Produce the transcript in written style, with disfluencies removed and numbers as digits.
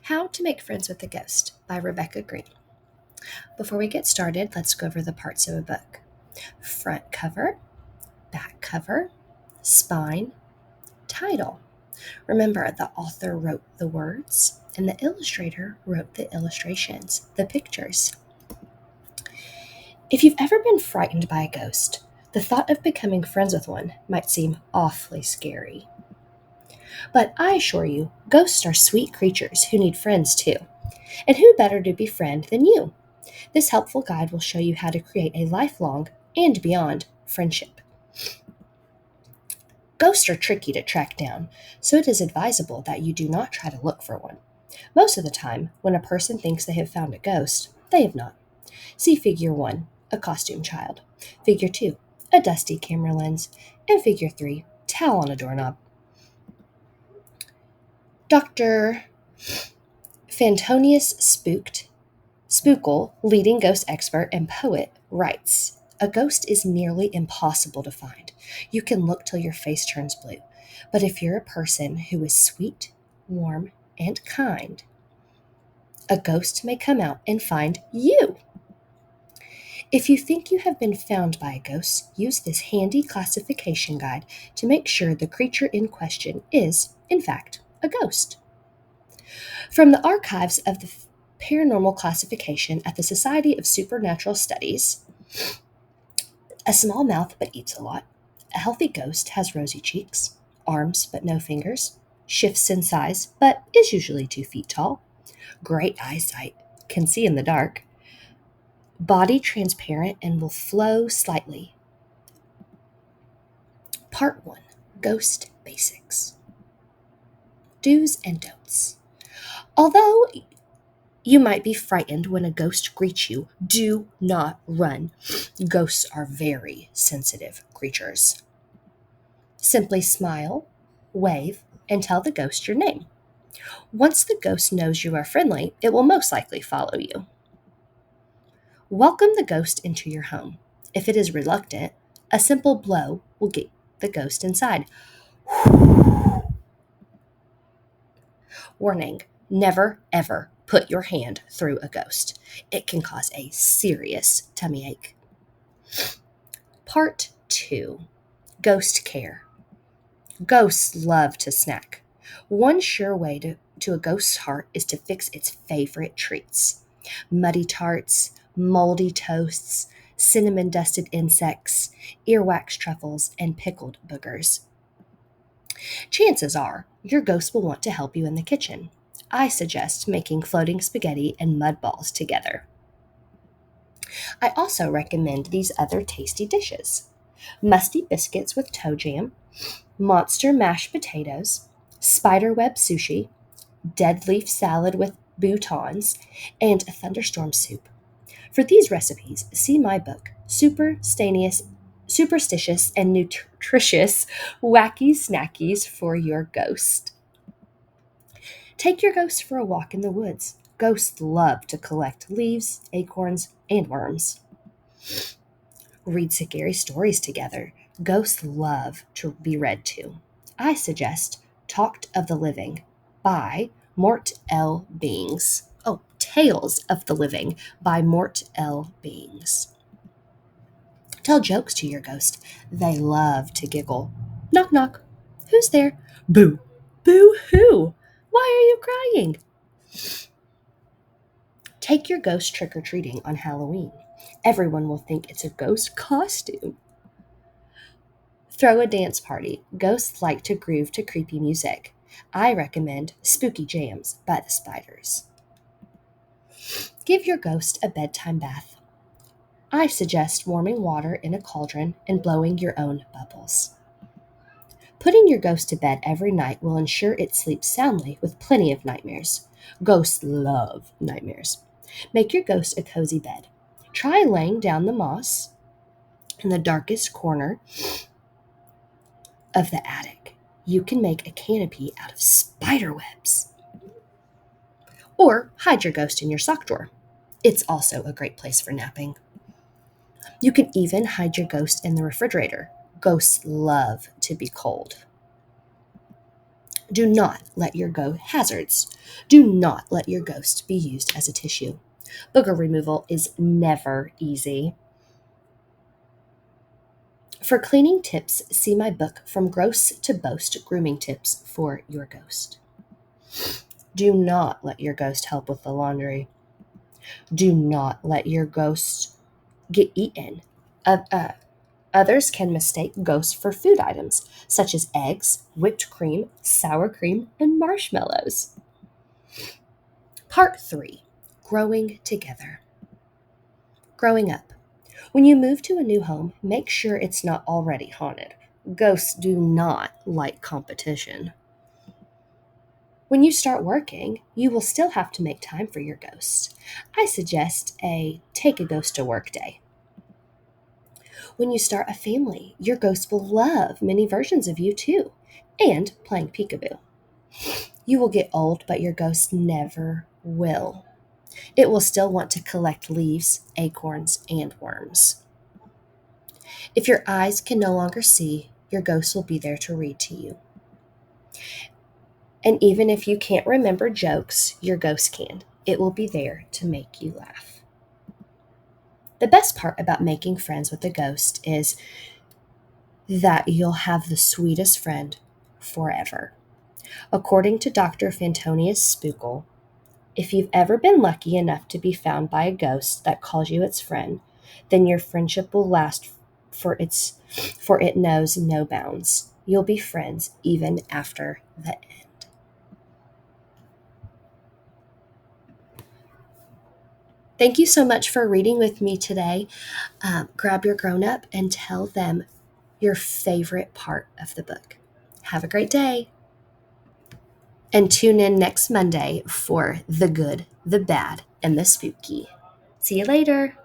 How to Make Friends with a Ghost by Rebecca Green. Before we get started, let's go over the parts of a book. Front cover, back cover, spine, title. Remember, the author wrote the words and the illustrator wrote the illustrations, the pictures. If you've ever been frightened by a ghost, the thought of becoming friends with one might seem awfully scary. But I assure you, ghosts are sweet creatures who need friends too. And who better to befriend than you? This helpful guide will show you how to create a lifelong and beyond friendship. Ghosts are tricky to track down, so it is advisable that you do not try to look for one. Most of the time, when a person thinks they have found a ghost, they have not. See Figure 1, a costume child, Figure 2, a dusty camera lens, and Figure 3, towel on a doorknob. Dr. Fantonius Spookle, leading ghost expert and poet, writes, "A ghost is nearly impossible to find. You can look till your face turns blue. But if you're a person who is sweet, warm, and kind, a ghost may come out and find you." If you think you have been found by a ghost, use this handy classification guide to make sure the creature in question is, in fact, a ghost. From the archives of the Paranormal Classification at the Society of Supernatural Studies, a small mouth but eats a lot, a healthy ghost has rosy cheeks, arms but no fingers, shifts in size but is usually 2 feet tall, great eyesight, can see in the dark, body transparent and will flow slightly. Part 1, Ghost Basics. Do's and don'ts. Although you might be frightened when a ghost greets you, do not run. Ghosts are very sensitive creatures. Simply smile, wave, and tell the ghost your name. Once the ghost knows you are friendly, it will most likely follow you. Welcome the ghost into your home. If it is reluctant, a simple blow will get the ghost inside. Warning, never ever put your hand through a ghost. It can cause a serious tummy ache. Part 2, Ghost Care. Ghosts love to snack. One sure way to a ghost's heart is to fix its favorite treats. Muddy tarts, moldy toasts, cinnamon-dusted insects, earwax truffles, and pickled boogers. Chances are, your ghost will want to help you in the kitchen. I suggest making floating spaghetti and mud balls together. I also recommend these other tasty dishes: musty biscuits with toe jam, monster mashed potatoes, spiderweb sushi, dead leaf salad with boutons, and a thunderstorm soup. For these recipes, see my book, Superstitious and Nutritious Wacky Snackies for Your Ghost. Take your ghost for a walk in the woods. Ghosts love to collect leaves, acorns, and worms. Read scary stories together. Ghosts love to be read to. I suggest Talked of the Living by Mort L. Beings. Oh, Tales of the Living by Mort L. Beings. Tell jokes to your ghost. They love to giggle. Knock, knock. Who's there? Boo. Boo hoo. Why are you crying? Take your ghost trick-or-treating on Halloween. Everyone will think it's a ghost costume. Throw a dance party. Ghosts like to groove to creepy music. I recommend Spooky Jams by the Spiders. Give your ghost a bedtime bath. I suggest warming water in a cauldron and blowing your own bubbles. Putting your ghost to bed every night will ensure it sleeps soundly with plenty of nightmares. Ghosts love nightmares. Make your ghost a cozy bed. Try laying down the moss in the darkest corner of the attic. You can make a canopy out of spider webs. Or hide your ghost in your sock drawer. It's also a great place for napping. You can even hide your ghost in the refrigerator. Ghosts love to be cold. Do not let your hazards. Do not let your ghost be used as a tissue. Booger removal is never easy. For cleaning tips, see my book From Gross to Boast Grooming Tips for Your Ghost. Do not let your ghost help with the laundry. Do not let your ghost get eaten. Others can mistake ghosts for food items, such as eggs, whipped cream, sour cream, and marshmallows. Part 3. Growing Together. Growing up. When you move to a new home, make sure it's not already haunted. Ghosts do not like competition. When you start working, you will still have to make time for your ghost. I suggest a take a ghost to work day. When you start a family, your ghost will love many versions of you too, and playing peekaboo. You will get old, but your ghost never will. It will still want to collect leaves, acorns, and worms. If your eyes can no longer see, your ghost will be there to read to you. And even if you can't remember jokes, your ghost can. It will be there to make you laugh. The best part about making friends with a ghost is that you'll have the sweetest friend forever. According to Dr. Fantonius Spookel, if you've ever been lucky enough to be found by a ghost that calls you its friend, then your friendship will last for it knows no bounds. You'll be friends even after the end. Thank you so much for reading with me today. Grab your grown up and tell them your favorite part of the book. Have a great day. And tune in next Monday for the good, the bad, and the spooky. See you later.